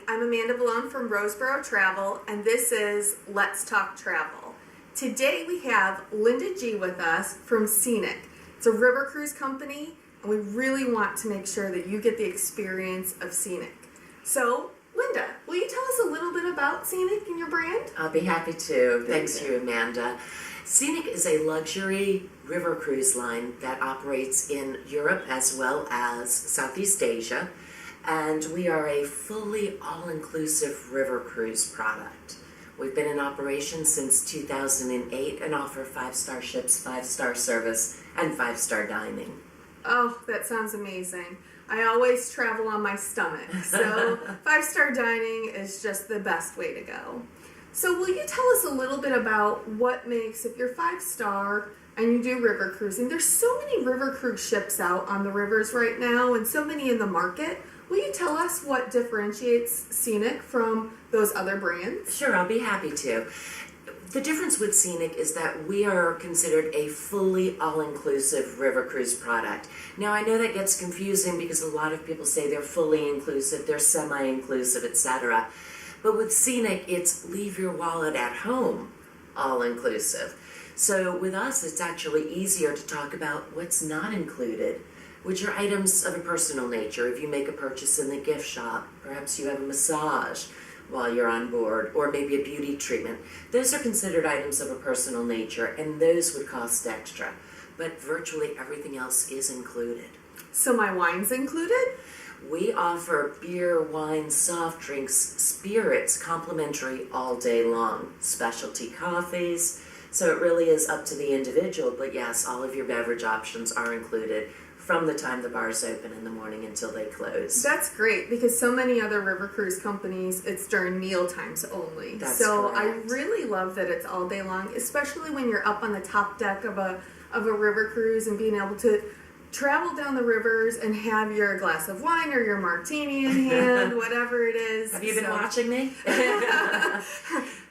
I'm Amanda Balone from Roseborough Travel, and this is Let's Talk Travel. Today we have Linda G with us from Scenic. It's a river cruise company, and we really want to make sure that you get the experience of Scenic. So, Linda, will you tell us a little bit about Scenic and your brand? I'll be happy to. Thanks you, Amanda. Scenic is a luxury river cruise line that operates in Europe as well as Southeast Asia. And we are a fully all-inclusive river cruise product. We've been in operation since 2008 and offer 5-star ships, 5-star service, and 5-star dining. Oh, that sounds amazing. I always travel on my stomach, so 5-star dining is just the best way to go. So will you tell us a little bit about what makes, if you're 5-star and you do river cruising, there's so many river cruise ships out on the rivers right now and so many in the market. Will you tell us what differentiates Scenic from those other brands? Sure, I'll be happy to. The difference with Scenic is that we are considered a fully all-inclusive river cruise product. Now, I know that gets confusing because a lot of people say they're fully inclusive, they're semi-inclusive, etc. But with Scenic, it's leave your wallet at home, all-inclusive. So with us, it's actually easier to talk about what's not included, which are items of a personal nature. If you make a purchase in the gift shop, perhaps you have a massage while you're on board, or maybe a beauty treatment. Those are considered items of a personal nature, and those would cost extra. But virtually everything else is included. So my wine's included? We offer beer, wine, soft drinks, spirits, complimentary all day long, specialty coffees. So it really is up to the individual, but yes, all of your beverage options are included from the time the bars open in the morning until they close. That's great, because so many other river cruise companies, it's during meal times only. That's so correct. I really love that it's all day long, especially when you're up on the top deck of a river cruise and being able to travel down the rivers and have your glass of wine or your martini in hand, whatever it is. Have you been watching me?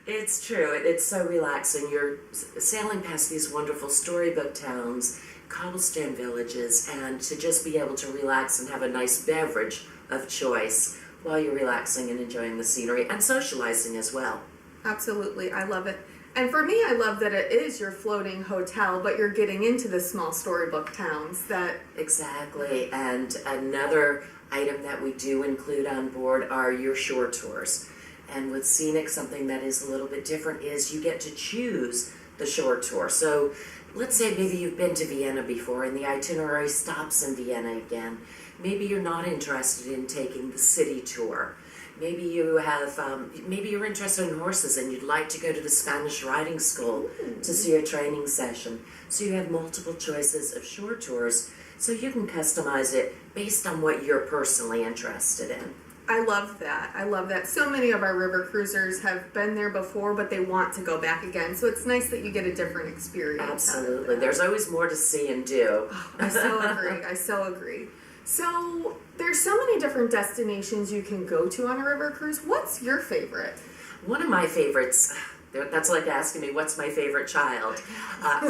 It's true. It's so relaxing. You're sailing past these wonderful storybook towns, cobblestone villages, and to just be able to relax and have a nice beverage of choice while you're relaxing and enjoying the scenery and socializing as well. Absolutely. I love it. And for me, I love that it is your floating hotel, but you're getting into the small storybook towns that... Exactly. And another item that we do include on board are your shore tours. And with Scenic, something that is a little bit different is you get to choose the shore tour. So let's say maybe you've been to Vienna before and the itinerary stops in Vienna again. Maybe you're not interested in taking the city tour. Maybe you have, maybe you're interested in horses and you'd like to go to the Spanish riding school to see a training session. So you have multiple choices of shore tours, so you can customize it based on what you're personally interested in. I love that. I love that. So many of our river cruisers have been there before, but they want to go back again. So it's nice that you get a different experience. Absolutely. There's always more to see and do. Oh, I so agree. I so agree. So there's so many different destinations you can go to on a river cruise. What's your favorite? One of my favorites, that's like asking me what's my favorite child.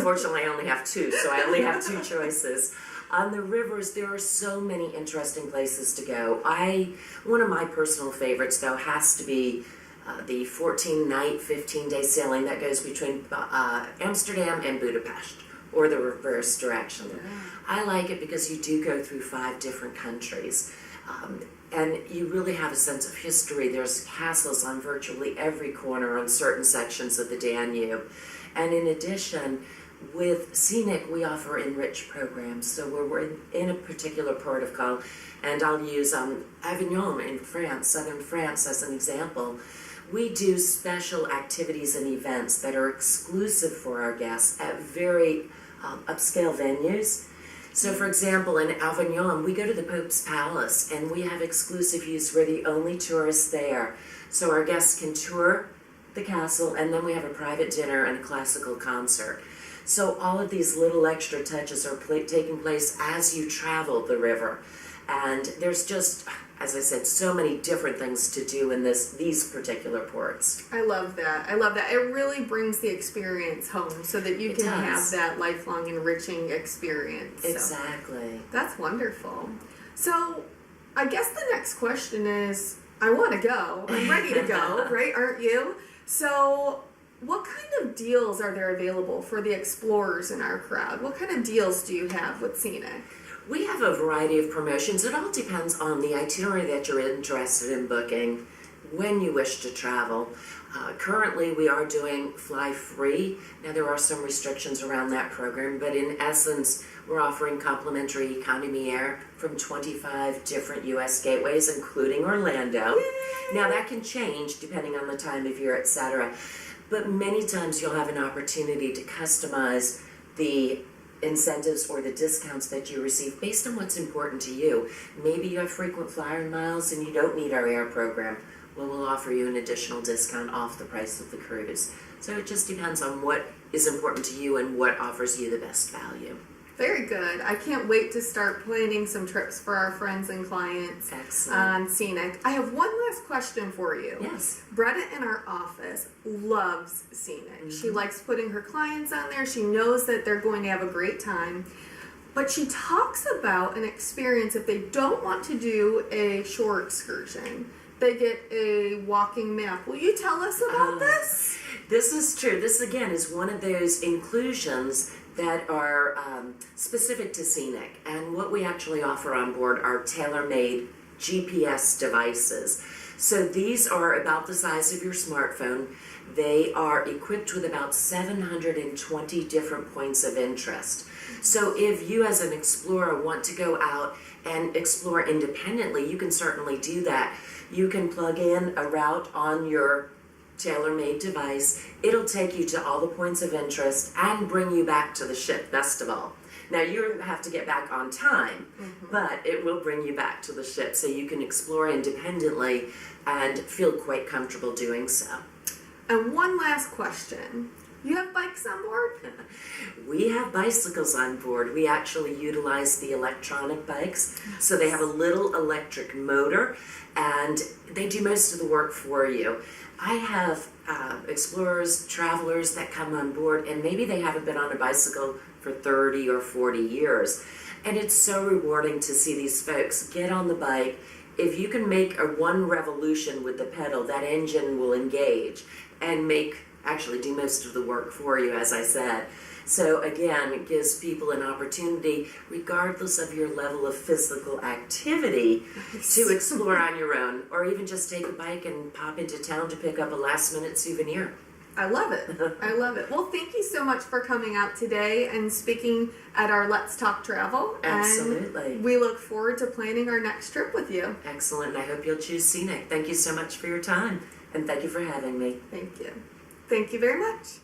Fortunately, I only have two, so I only have two choices. On the rivers, there are so many interesting places to go. One of my personal favorites, though, has to be the 14-night, 15-day sailing that goes between Amsterdam and Budapest, or the reverse direction. Yeah. I like it because you do go through 5 different countries, and you really have a sense of history. There's castles on virtually every corner on certain sections of the Danube. And in addition, with Scenic, we offer enriched programs. So we're in a particular protocol, and I'll use Avignon in France, southern France, as an example. We do special activities and events that are exclusive for our guests at very upscale venues. So, for example, in Avignon, we go to the Pope's Palace, and we have exclusive use. We're the only tourists there. So our guests can tour the castle, and then we have a private dinner and a classical concert. So all of these little extra touches are taking place as you travel the river. And there's just, as I said, so many different things to do in these particular ports. I love that. I love that. It really brings the experience home so that you can have that lifelong enriching experience. Exactly. So, that's wonderful. So I guess the next question is, I want to go. I'm ready to go, right? Aren't you? So what kind of deals are there available for the explorers in our crowd? What kind of deals do you have with Scenic? We have a variety of promotions. It all depends on the itinerary that you're interested in booking, when you wish to travel. Currently, we are doing fly free. Now, there are some restrictions around that program, but in essence, we're offering complimentary economy air from 25 different U.S. gateways, including Orlando. Yay! Now, that can change depending on the time of year, etc. But many times you'll have an opportunity to customize the incentives or the discounts that you receive based on what's important to you. Maybe you have frequent flyer miles and you don't need our air program. Well, we'll offer you an additional discount off the price of the cruise. So it just depends on what is important to you and what offers you the best value. Very good. I can't wait to start planning some trips for our friends and clients on Scenic. I have one last question for you. Yes. Bretta in our office loves Scenic. She likes putting her clients on there. She knows that they're going to have a great time. But she talks about an experience if they don't want to do a shore excursion. They get a walking map. Will you tell us about this? This is true. This, again, is one of those inclusions that are specific to Scenic. And what we actually offer on board are tailor-made GPS devices. So these are about the size of your smartphone. They are equipped with about 720 different points of interest. So if you as an explorer want to go out and explore independently, you can certainly do that. You can plug in a route on your tailor-made device. It'll take you to all the points of interest and bring you back to the ship, best of all. Now, you have to get back on time, but it will bring you back to the ship so you can explore independently and feel quite comfortable doing so. And one last question. You have bikes on board? We have bicycles on board. We actually utilize the electronic bikes. So they have a little electric motor and they do most of the work for you. I have explorers, travelers that come on board and maybe they haven't been on a bicycle for 30 or 40 years. And it's so rewarding to see these folks get on the bike. If you can make a one revolution with the pedal, that engine will engage and actually do most of the work for you, as I said. So again, it gives people an opportunity, regardless of your level of physical activity, to explore on your own, or even just take a bike and pop into town to pick up a last-minute souvenir. I love it. I love it. Well, thank you so much for coming out today and speaking at our Let's Talk Travel. Absolutely. And we look forward to planning our next trip with you. Excellent. And I hope you'll choose Scenic. Thank you so much for your time, and thank you for having me. Thank you. Thank you very much.